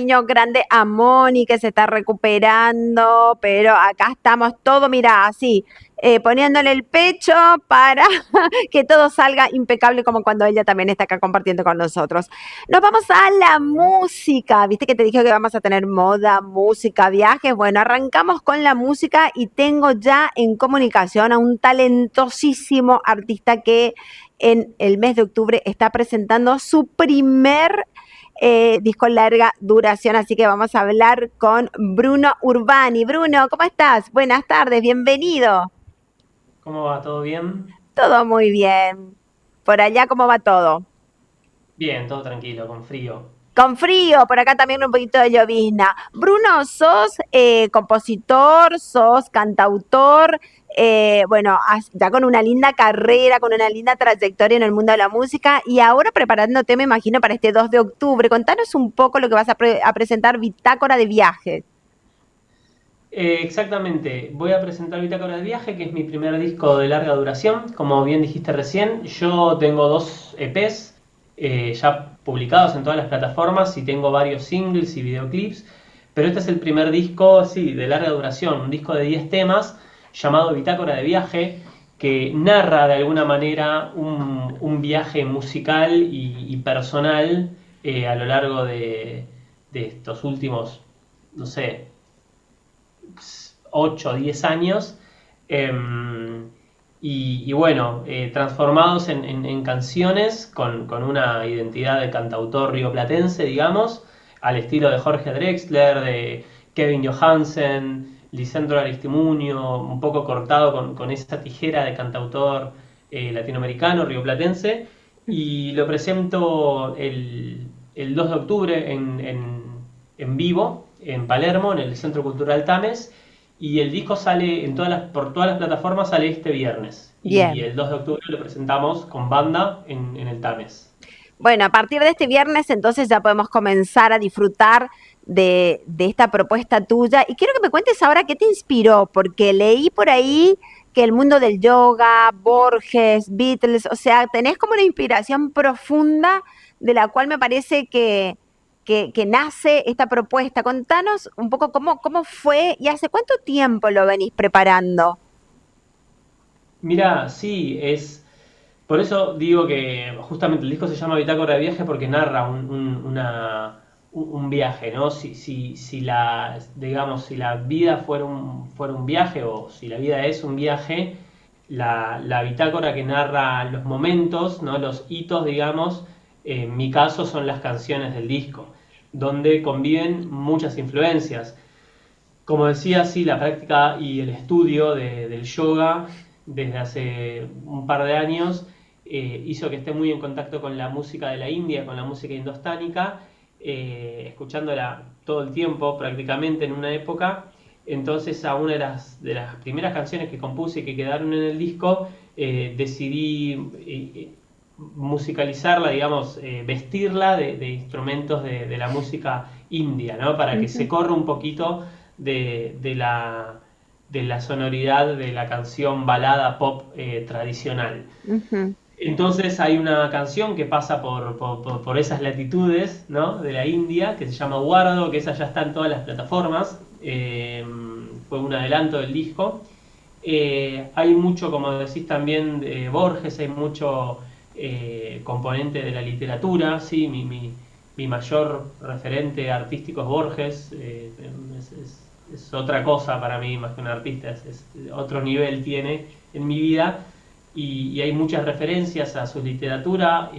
Niño grande a Moni que se está recuperando, pero acá estamos todos, mira, así, poniéndole el pecho para que todo salga impecable como cuando ella también está acá compartiendo con nosotros. Nos vamos a la música, viste que te dije que vamos a tener moda, música, viajes. Bueno, arrancamos con la música y tengo ya en comunicación a un talentosísimo artista que en el mes de octubre está presentando su primer disco larga duración, así que vamos a hablar con Bruno Urbani. Bruno, ¿cómo estás? Buenas tardes, bienvenido. ¿Cómo va? ¿Todo bien? Todo muy bien. Por allá, ¿cómo va todo? Bien, todo tranquilo, con frío. Con frío, por acá también un poquito de llovizna. Bruno, sos compositor, sos cantautor, bueno, ya con una linda carrera, con una linda trayectoria en el mundo de la música y ahora preparándote, me imagino, para este 2 de octubre. Contanos un poco lo que vas a presentar, Bitácora de Viajes. Exactamente, voy a presentar Bitácora de Viaje, que es mi primer disco de larga duración. Como bien dijiste recién, yo tengo dos EPs ya publicados en todas las plataformas y tengo varios singles y videoclips, pero este es el primer disco, sí, de larga duración, un disco de 10 temas llamado Bitácora de Viaje, que narra de alguna manera un viaje musical y personal a lo largo de estos últimos, no sé, 8 o 10 años. eh, y bueno, transformados en canciones con una identidad de cantautor rioplatense, digamos, al estilo de Jorge Drexler, de Kevin Johansen, Lisandro Aristimuño, un poco cortado con esa tijera de cantautor latinoamericano, rioplatense. Y lo presento el 2 de octubre en vivo, en Palermo, en el Centro Cultural Tames, y el disco sale por todas las plataformas, sale este viernes. Y Bien. el 2 de octubre lo presentamos con banda en el Tames. Bueno, a partir de este viernes entonces ya podemos comenzar a disfrutar de esta propuesta tuya. Y quiero que me cuentes ahora qué te inspiró, porque leí por ahí que el mundo del yoga, Borges, Beatles, o sea, tenés como una inspiración profunda de la cual me parece que nace esta propuesta. Contanos un poco cómo fue y hace cuánto tiempo lo venís preparando. Mira, sí, es. Por eso digo que justamente el disco se llama Bitácora de Viaje porque narra un viaje, ¿no? Digamos, si la vida fuera un viaje o si la vida es un viaje, la bitácora que narra los momentos, ¿no? Los hitos, digamos, en mi caso son las canciones del disco, donde conviven muchas influencias. Como decía, sí, la práctica y el estudio del yoga desde hace un par de años hizo que esté muy en contacto con la música de la India, con la música indostánica, escuchándola todo el tiempo prácticamente en una época. Entonces a una de las primeras canciones que compuse y que quedaron en el disco, decidí musicalizarla, digamos, vestirla de instrumentos de la música india, ¿no? Para que se Ujú, corra un poquito de la sonoridad de la canción balada pop tradicional. ujú. Entonces hay una canción que pasa por esas latitudes, ¿no? De la India, que se llama Guardo, que esa ya está en todas las plataformas. Fue un adelanto del disco. Hay mucho, como decís también, de Borges, hay mucho componente de la literatura, ¿sí? Mi mayor referente artístico es Borges, es otra cosa para mí más que un artista, otro nivel tiene en mi vida y hay muchas referencias a su literatura,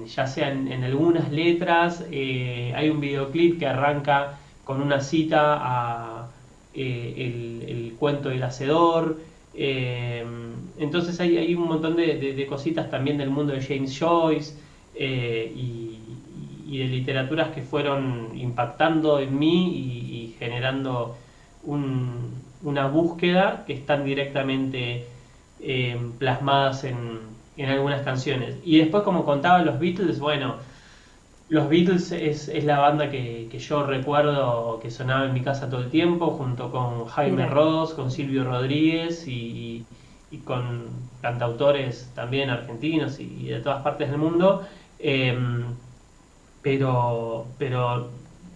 ya sea en algunas letras, hay un videoclip que arranca con una cita a el cuento del hacedor. Entonces hay un montón de cositas también del mundo de James Joyce y de literaturas que fueron impactando en mí y generando una búsqueda que están directamente plasmadas en algunas canciones. Y después, como contaba los Beatles, bueno, los Beatles es la banda que yo recuerdo que sonaba en mi casa todo el tiempo, junto con Jaime Claro. Ross, con Silvio Rodríguez y con cantautores también argentinos y de todas partes del mundo. Eh, pero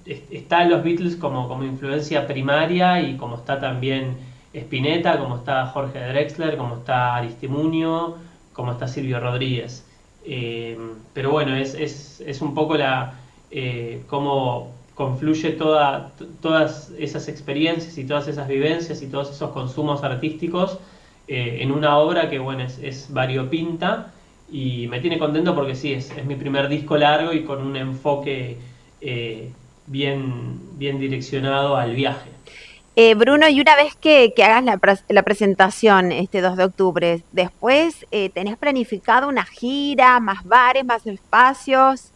está los Beatles como influencia primaria y como está también Spinetta, como está Jorge Drexler, como está Aristimuño, como está Silvio Rodríguez. Eh, pero bueno, es un poco cómo confluye todas esas experiencias y todas esas vivencias y todos esos consumos artísticos en una obra que bueno, es variopinta y me tiene contento porque sí, es mi primer disco largo y con un enfoque eh, bien direccionado al viaje. Bruno, y una vez que hagas la presentación este 2 de octubre, después ¿tenés planificado una gira, más bares, más espacios?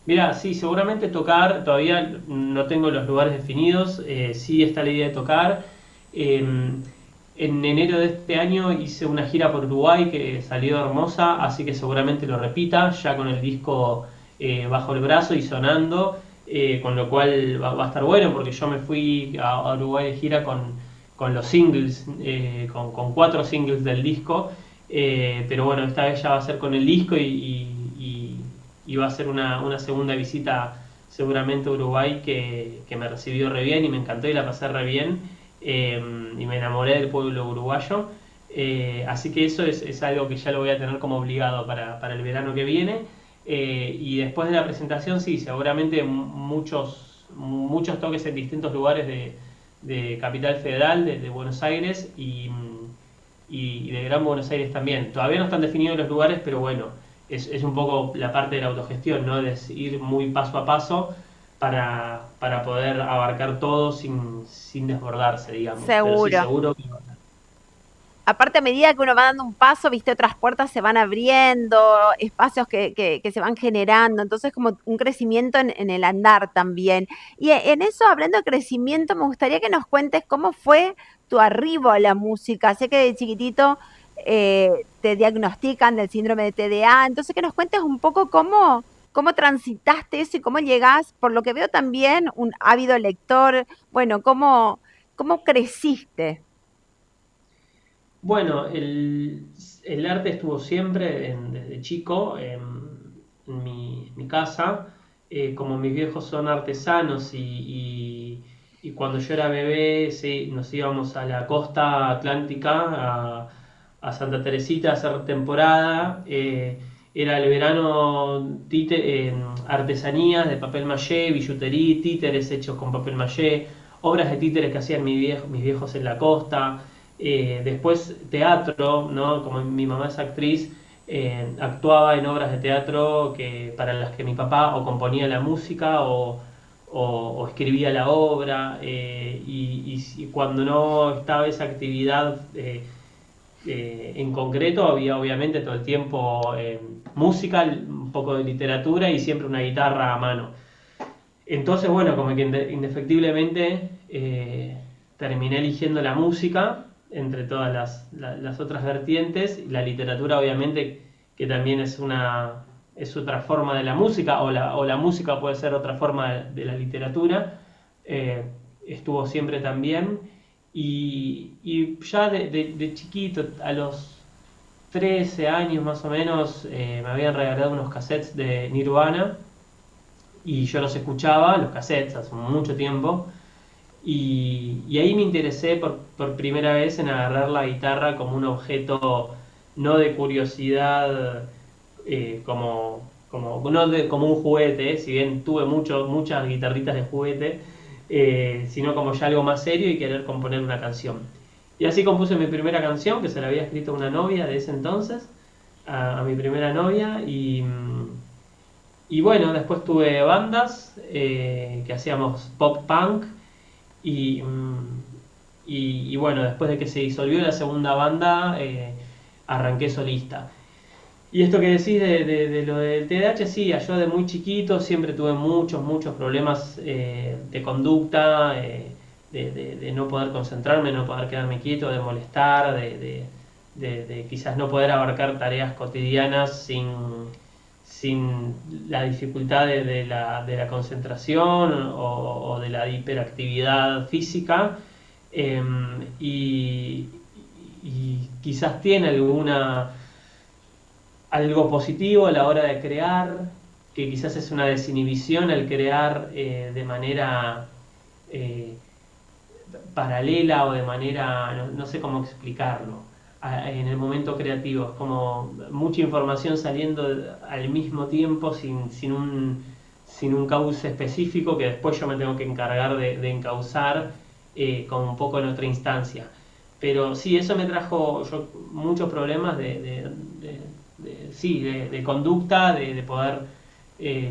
Mira, sí, seguramente tocar, todavía no tengo los lugares definidos, sí está la idea de tocar. Eh, en enero de este año hice una gira por Uruguay que salió hermosa, así que seguramente lo repita, ya con el disco bajo el brazo y sonando, con lo cual va a estar bueno, porque yo me fui a Uruguay de gira con los singles, con 4 singles del disco, pero bueno, esta vez ya va a ser con el disco y va a ser una segunda visita seguramente a Uruguay que me recibió re bien y me encantó y la pasé re bien y me enamoré del pueblo uruguayo. Así que eso es algo que ya lo voy a tener como obligado para el verano que viene. Y después de la presentación, sí, seguramente muchos toques en distintos lugares de Capital Federal, de Buenos Aires y de Gran Buenos Aires también. Todavía no están definidos los lugares, pero bueno, es un poco la parte de la autogestión, ¿no? De ir muy paso a paso para poder abarcar todo sin desbordarse, digamos. Pero sí, Seguro. seguro. Aparte, a medida que uno va dando un paso, viste, otras puertas se van abriendo, espacios que se van generando, entonces como un crecimiento en el andar también. Y en eso, hablando de crecimiento, me gustaría que nos cuentes cómo fue tu arribo a la música. Sé que de chiquitito te diagnostican del síndrome de TDA, entonces que nos cuentes un poco cómo transitaste eso y cómo llegás, por lo que veo también, un ávido lector, bueno, cómo creciste. Bueno, el arte estuvo siempre desde chico en mi casa. Como mis viejos son artesanos y cuando yo era bebé, sí, nos íbamos a la costa atlántica, a Santa Teresita a hacer temporada. Era el verano artesanías de papel maché, billutería, títeres hechos con papel maché, obras de títeres que hacían mis viejos en la costa. Después teatro, ¿no? Como mi mamá es actriz, actuaba en obras de teatro para las que mi papá o componía la música o escribía la obra. Y cuando no estaba esa actividad en concreto, había obviamente todo el tiempo música, un poco de literatura y siempre una guitarra a mano. Entonces, bueno, como que indefectiblemente terminé eligiendo la música entre todas las otras vertientes, y la literatura obviamente que también es otra forma de la música, o la música puede ser otra forma de la literatura, eh, estuvo siempre también, y ya de chiquito, a los 13 años más o menos, me habían regalado unos cassettes de Nirvana, y yo los escuchaba, los cassettes, hace mucho tiempo, y ahí me interesé por primera vez en agarrar la guitarra como un objeto no de curiosidad, como un juguete, si bien tuve muchas guitarritas de juguete, sino como ya algo más serio y querer componer una canción. Y así compuse mi primera canción, que se la había escrito a una novia de ese entonces, a mi primera novia, y bueno, después tuve bandas que hacíamos pop punk y, y bueno, después de que se disolvió la segunda banda, arranqué solista. Y esto que decís de lo del TDAH, sí, yo de muy chiquito siempre tuve muchos problemas de conducta, de no poder concentrarme, no poder quedarme quieto, de molestar, de quizás no poder abarcar tareas cotidianas sin la dificultad de la concentración o de la hiperactividad física. eh, y, y quizás tiene algo positivo a la hora de crear, que quizás es una desinhibición al crear de manera eh, paralela o de manera, no sé cómo explicarlo, en el momento creativo. Es como mucha información saliendo al mismo tiempo sin un cauce específico que después yo me tengo que encargar de encauzar con un poco en otra instancia. Pero sí, eso me trajo muchos problemas de conducta, de poder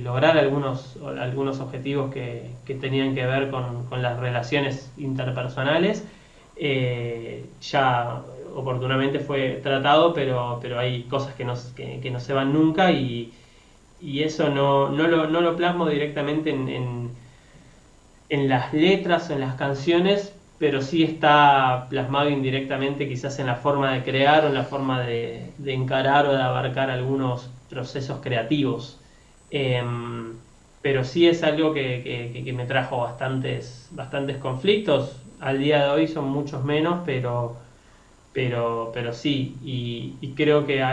lograr algunos objetivos que tenían que ver con las relaciones interpersonales. Ya oportunamente fue tratado, pero hay cosas que no se van nunca y eso no lo plasmo directamente en las letras o en las canciones, pero sí está plasmado indirectamente quizás en la forma de crear o en la forma de encarar o de abarcar algunos procesos creativos. Pero sí es algo que me trajo bastantes conflictos. Al día de hoy son muchos menos, pero sí, y creo que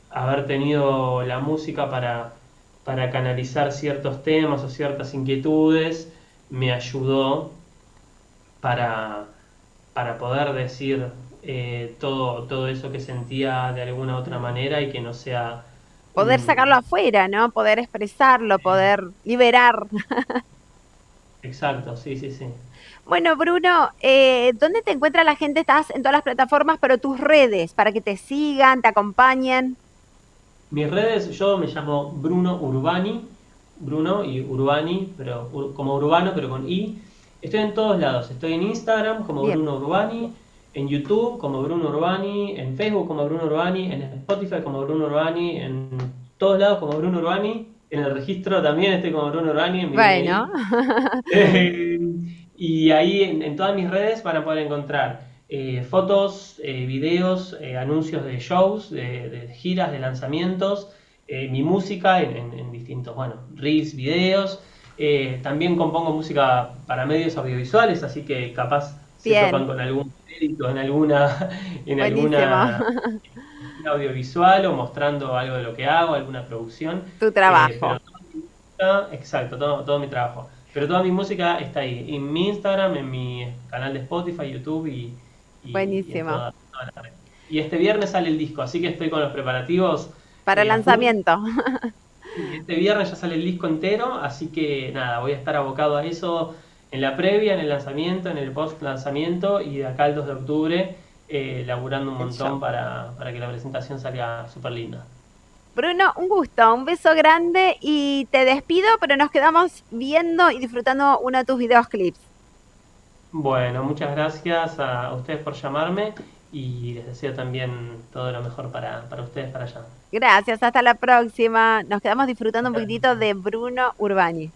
haber tenido la música para canalizar ciertos temas o ciertas inquietudes me ayudó para, para poder decir todo eso que sentía de alguna otra manera y que no sea Poder sacarlo un... afuera, ¿no? Poder expresarlo, poder liberar. Exacto, sí, sí, sí. Bueno, Bruno, ¿dónde te encuentra la gente? Estás en todas las plataformas, pero tus redes, para que te sigan, te acompañen. Mis redes, yo me llamo Bruno Urbani, Bruno y Urbani, pero como urbano, pero con I. Estoy en todos lados. Estoy en Instagram como Bien, Bruno Urbani, en YouTube como Bruno Urbani, en Facebook como Bruno Urbani, en Spotify como Bruno Urbani, en todos lados como Bruno Urbani. En el registro también estoy como Bruno Urbani en mi bueno, DNI. Eh, y ahí en todas mis redes van a poder encontrar fotos, videos, anuncios de shows, de giras, de lanzamientos, mi música en distintos, bueno, reels, videos. También compongo música para medios audiovisuales, así que capaz se topan bien, con algún crédito en alguna, en buenísimo. alguna audiovisual o mostrando algo de lo que hago, alguna producción. Tu Pero trabajo, exacto, todo mi trabajo. Pero toda mi música está ahí, en mi Instagram, en mi canal de Spotify, YouTube y en buenísimo. toda la red. Y este viernes sale el disco, así que estoy con los preparativos Para el a full. lanzamiento. Y este viernes ya sale el disco entero, así que nada, voy a estar abocado a eso en la previa, en el lanzamiento, en el post lanzamiento y de acá al 2 de octubre laburando un El show. montón para que la presentación salga súper linda. Bruno, un gusto, un beso grande y te despido, pero nos quedamos viendo y disfrutando uno de tus videos clips. Bueno, muchas gracias a ustedes por llamarme y les deseo también todo lo mejor para ustedes para allá. Gracias, hasta la próxima. Nos quedamos disfrutando un Hasta poquitito de Bruno Urbani.